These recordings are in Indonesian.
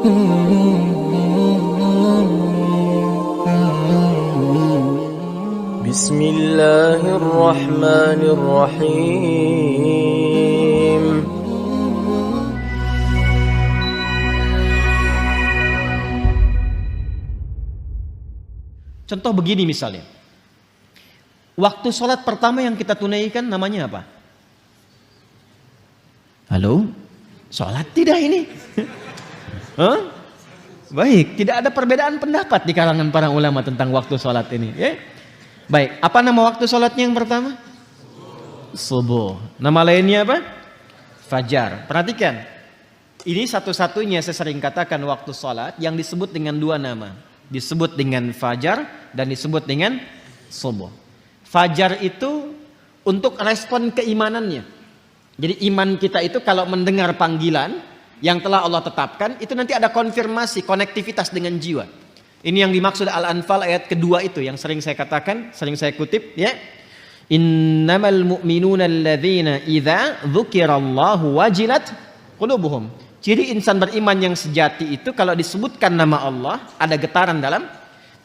Bismillahirrahmanirrahim. Contoh begini misalnya. Waktu sholat pertama yang kita tunaikan namanya apa? Halo? Sholat tidak ini? Hah? Baik, tidak ada perbedaan pendapat di kalangan para ulama tentang waktu sholat ini. Ya? Baik, apa nama waktu sholatnya yang pertama? Subuh. Nama lainnya apa? Fajar. Perhatikan, ini satu-satunya saya sering katakan waktu sholat yang disebut dengan dua nama. Disebut dengan fajar dan disebut dengan subuh. Fajar itu untuk respon keimanannya. Jadi iman kita itu kalau mendengar panggilan yang telah Allah tetapkan, itu nanti ada konfirmasi, konektivitas dengan jiwa. Ini yang dimaksud Al-Anfal ayat kedua itu yang sering saya katakan, sering saya kutip ya. Innamal mu'minuna alladzina idza dzukirallahu wajilat qulubuhum. Ciri insan beriman yang sejati itu kalau disebutkan nama Allah ada getaran dalam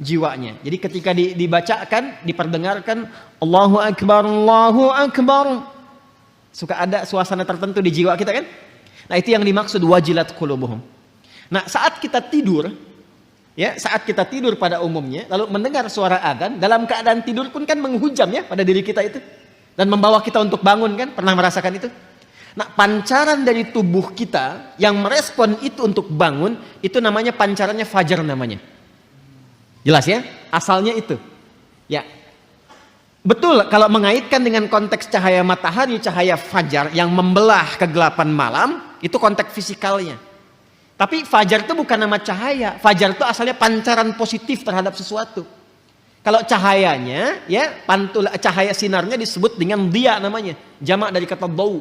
jiwanya. Jadi ketika dibacakan, diperdengarkan Allahu Akbar, Allahu Akbar, suka ada suasana tertentu di jiwa kita kan? Nah, itu yang dimaksud wajilat qulubuhum. Nah, saat kita tidur, ya, saat kita tidur pada umumnya, lalu mendengar suara adzan, dalam keadaan tidur pun kan menghujam ya pada diri kita itu dan membawa kita untuk bangun kan? Pernah merasakan itu? Nah, pancaran dari tubuh kita yang merespon itu untuk bangun, itu namanya pancarannya fajar namanya. Jelas ya? Asalnya itu. Ya. Betul kalau mengaitkan dengan konteks cahaya matahari, cahaya fajar yang membelah kegelapan malam, itu konteks fisikalnya. Tapi fajar itu bukan nama cahaya. Fajar itu asalnya pancaran positif terhadap sesuatu. Kalau cahayanya, ya, pantul cahaya sinarnya disebut dengan dia namanya. Jamak dari kata dau.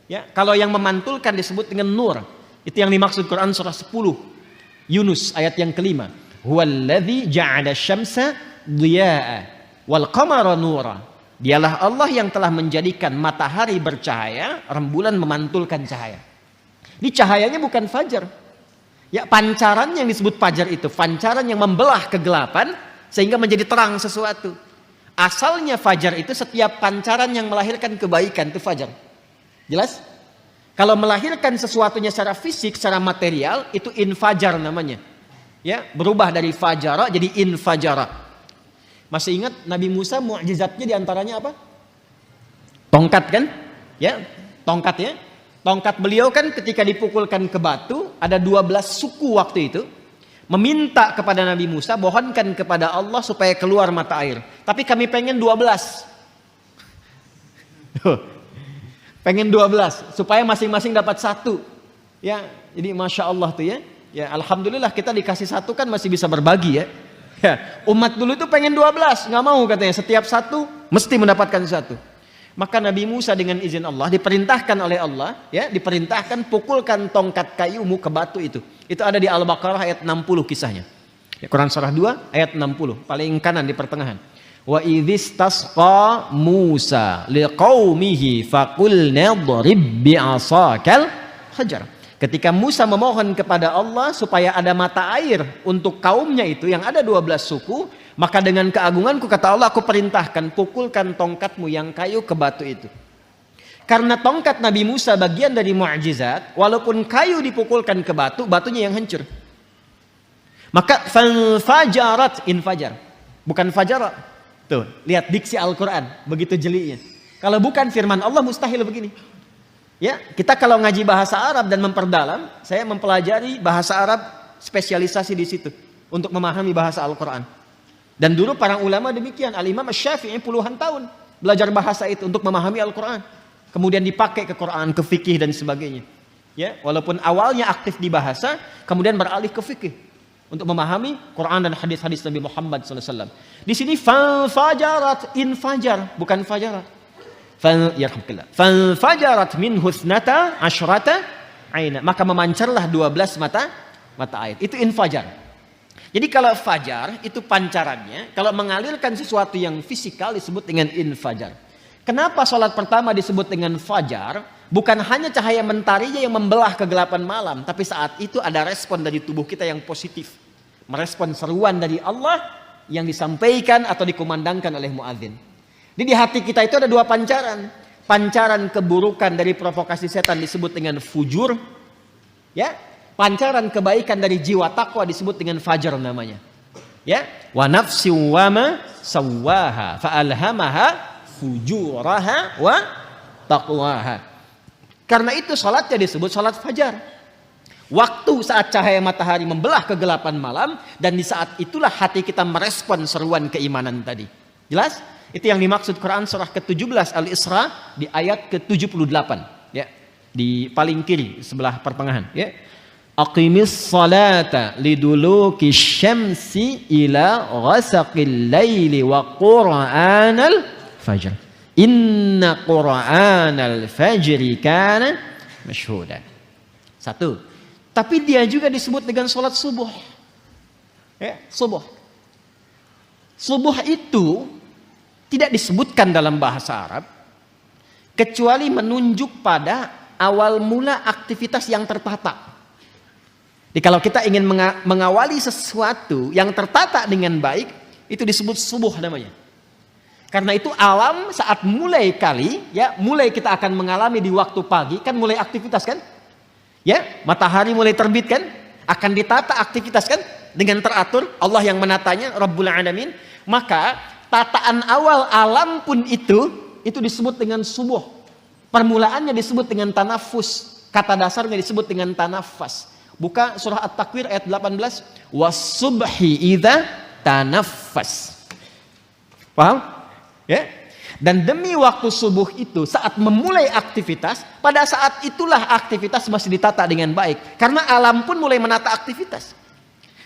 Ya, kalau yang memantulkan disebut dengan nur. Itu yang dimaksud Quran surah 10. Yunus ayat yang kelima. Huwallazi ja'ala syamsa dhiya'a wal qamara nura. Dialah Allah yang telah menjadikan matahari bercahaya, rembulan memantulkan cahaya. Ini cahayanya bukan fajar. Ya, pancaran yang disebut fajar itu pancaran yang membelah kegelapan sehingga menjadi terang sesuatu. Asalnya fajar itu setiap pancaran yang melahirkan kebaikan itu fajar. Jelas? Kalau melahirkan sesuatunya secara fisik, secara material, itu infajar namanya. Ya, berubah dari fajara jadi infajara. Masih ingat Nabi Musa mukjizatnya diantaranya apa? Tongkat kan? Ya, tongkat ya. Tongkat beliau kan ketika dipukulkan ke batu, ada 12 suku waktu itu meminta kepada Nabi Musa, mohonkan kepada Allah supaya keluar mata air. Tapi kami pengen 12. Pengen 12 supaya masing-masing dapat satu. Ya, jadi Masya Allah tuh ya. Ya, alhamdulillah kita dikasih satu kan masih bisa berbagi ya. Ya, umat dulu itu pengen 12, nggak mau katanya setiap satu mesti mendapatkan satu. Maka Nabi Musa dengan izin Allah diperintahkan oleh Allah, ya, diperintahkan pukulkan tongkat kayumu ke batu itu. Itu ada di Al-Baqarah ayat 60 kisahnya. Ya, Quran surah 2 ayat 60, paling kanan di pertengahan. Wa idzistasqa Musa liqaumihi faqulna dhrib bi'asakal hajar. Ketika Musa memohon kepada Allah supaya ada mata air untuk kaumnya itu yang ada 12 suku, maka dengan keagunganku kata Allah, aku perintahkan pukulkan tongkatmu yang kayu ke batu itu. Karena tongkat Nabi Musa bagian dari mukjizat, walaupun kayu dipukulkan ke batu, batunya yang hancur. Maka fajarat infajar, bukan fajarat. Tuh, lihat diksi Al-Quran, begitu jelinya. Kalau bukan firman Allah mustahil begini. Ya, kita kalau ngaji bahasa Arab dan memperdalam, saya mempelajari bahasa Arab spesialisasi di situ untuk memahami bahasa Al-Quran. Dan dulu para ulama demikian, Al-Imam Asy-Syafi'i puluhan tahun belajar bahasa itu untuk memahami Al-Quran. Kemudian dipakai ke Quran, ke fikih dan sebagainya. Ya, walaupun awalnya aktif di bahasa, kemudian beralih ke fikih untuk memahami Quran dan hadis-hadis Nabi Muhammad SAW. Di sini fajarat infajar, bukan fajarat. Fajarat min husnata asyrata aina, maka memancarlah 12 mata air. Itu infajar. Jadi kalau fajar itu pancarannya, kalau mengalirkan sesuatu yang fisikal disebut dengan infajar. Kenapa sholat pertama disebut dengan fajar? Bukan hanya cahaya mentarinya yang membelah kegelapan malam, tapi saat itu ada respon dari tubuh kita yang positif. Merespon seruan dari Allah yang disampaikan atau dikumandangkan oleh muadzin. Jadi di hati kita itu ada dua pancaran. Pancaran keburukan dari provokasi setan disebut dengan fujur. Ya, pancaran kebaikan dari jiwa takwa disebut dengan fajar namanya. Ya, wa nafsi wa ma sawwaha fa alhamaha fujuraha wa taqwaha. Karena itu salatnya disebut salat fajar. Waktu saat cahaya matahari membelah kegelapan malam, dan di saat itulah hati kita merespon seruan keimanan tadi. Jelas? Itu yang dimaksud Quran surah ke-17 Al-Isra di ayat ke-78, ya. Di paling kiri sebelah pertengahan, ya. Aqimis salata liduluki syamsi ila ghasaqil laili wa qur'anal fajr. Inna qur'anal fajri kana masyhuda. Satu. Tapi dia juga disebut dengan salat subuh. Ya, subuh. Subuh itu tidak disebutkan dalam bahasa Arab kecuali menunjuk pada awal mula aktivitas yang tertata. Jadi kalau kita ingin mengawali sesuatu yang tertata dengan baik, itu disebut subuh namanya. Karena itu alam saat mulai kita akan mengalami di waktu pagi, kan mulai aktivitas kan? Ya, matahari mulai terbit kan? Akan ditata aktivitas kan? Dengan teratur, Allah yang menatanya, Rabbul Alamin. Maka tataan awal alam pun itu disebut dengan subuh. Permulaannya disebut dengan tanafus. Kata dasarnya disebut dengan tanafas. Buka surah At-Takwir ayat 18. Was-subhi idza tanaffas. Paham? Ya? Dan demi waktu subuh itu saat memulai aktivitas, pada saat itulah aktivitas masih ditata dengan baik. Karena alam pun mulai menata aktivitas.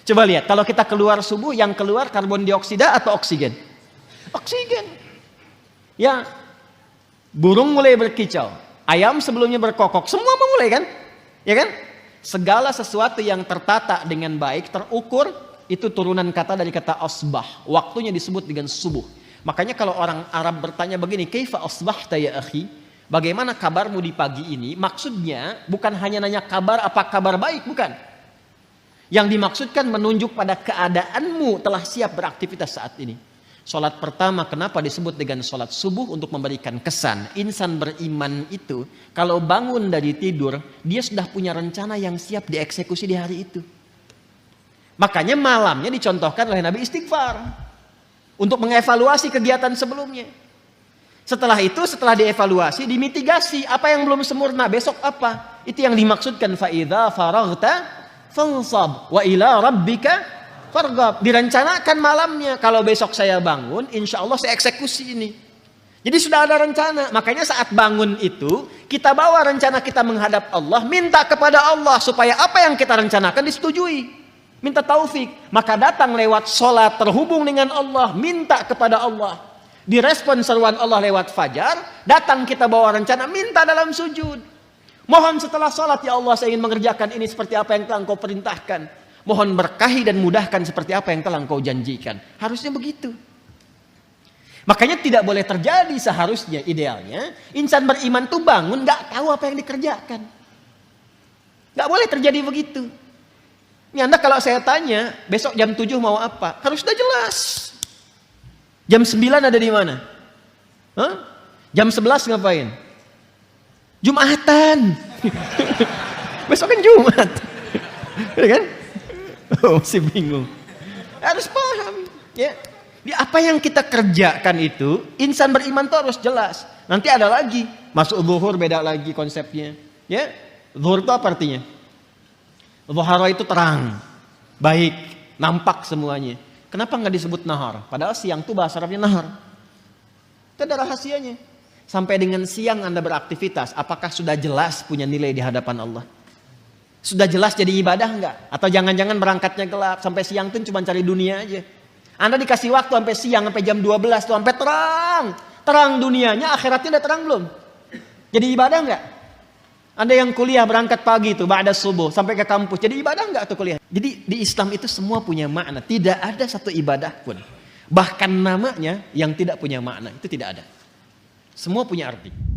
Coba lihat, kalau kita keluar subuh, yang keluar karbon dioksida atau oksigen? Oksigen. Ya, burung mulai berkicau, ayam sebelumnya berkokok, semua memulai kan? Ya kan? Segala sesuatu yang tertata dengan baik, terukur, itu turunan kata dari kata asbah. Waktunya disebut dengan subuh. Makanya kalau orang Arab bertanya begini, kaifa asbahta ya akhi? Bagaimana kabarmu di pagi ini? Maksudnya bukan hanya nanya kabar, apa kabar baik, bukan. Yang dimaksudkan menunjuk pada keadaanmu telah siap beraktivitas saat ini. Salat pertama kenapa disebut dengan salat subuh? Untuk memberikan kesan. Insan beriman itu kalau bangun dari tidur, dia sudah punya rencana yang siap dieksekusi di hari itu. Makanya malamnya dicontohkan oleh Nabi istighfar. Untuk mengevaluasi kegiatan sebelumnya. Setelah itu, setelah dievaluasi, dimitigasi apa yang belum sempurna, besok apa. Itu yang dimaksudkan fa'idha faraghta fansab wa ila rabbika farghab. Direncanakan malamnya, kalau besok saya bangun, insya Allah saya eksekusi ini. Jadi sudah ada rencana. Makanya saat bangun itu, kita bawa rencana kita menghadap Allah, minta kepada Allah supaya apa yang kita rencanakan disetujui. Minta taufik, maka datang lewat sholat terhubung dengan Allah, minta kepada Allah. Direspon seruan Allah lewat fajar, datang kita bawa rencana, minta dalam sujud. Mohon setelah sholat, ya Allah saya ingin mengerjakan ini seperti apa yang telah Engkau perintahkan. Mohon berkahi dan mudahkan seperti apa yang telah Engkau janjikan. Harusnya begitu. Makanya tidak boleh terjadi seharusnya, idealnya, insan beriman tuh bangun gak tahu apa yang dikerjakan. Gak boleh terjadi begitu. Ini Anda kalau saya tanya, besok jam 7 mau apa? Harus sudah jelas. Jam 9 ada di mana? Hah? Jam 11 ngapain? Jumatan. Besok kan Jumat. Ya kan? Oh, masih bingung. Harus paham. Ya. Di apa yang kita kerjakan itu, insan beriman itu harus jelas. Nanti ada lagi. Masuk zuhur beda lagi konsepnya. Ya. Zuhur itu apa artinya? Zuhara itu terang, baik, nampak semuanya. Kenapa nggak disebut nahar? Padahal siang itu bahasa Arabnya nahar. Itu ada rahasianya. Sampai dengan siang Anda beraktivitas, apakah sudah jelas punya nilai di hadapan Allah? Sudah jelas jadi ibadah nggak? Atau jangan-jangan berangkatnya gelap, sampai siang itu cuma cari dunia aja. Anda dikasih waktu sampai siang, sampai jam 12 tuh, sampai terang. Terang dunianya, akhiratnya udah terang belum? Jadi ibadah nggak? Anda yang kuliah berangkat pagi itu, ba'da subuh sampai ke kampus, jadi ibadah enggak tuh kuliah? Jadi di Islam itu semua punya makna, tidak ada satu ibadah pun, bahkan namanya yang tidak punya makna, itu tidak ada. Semua punya arti.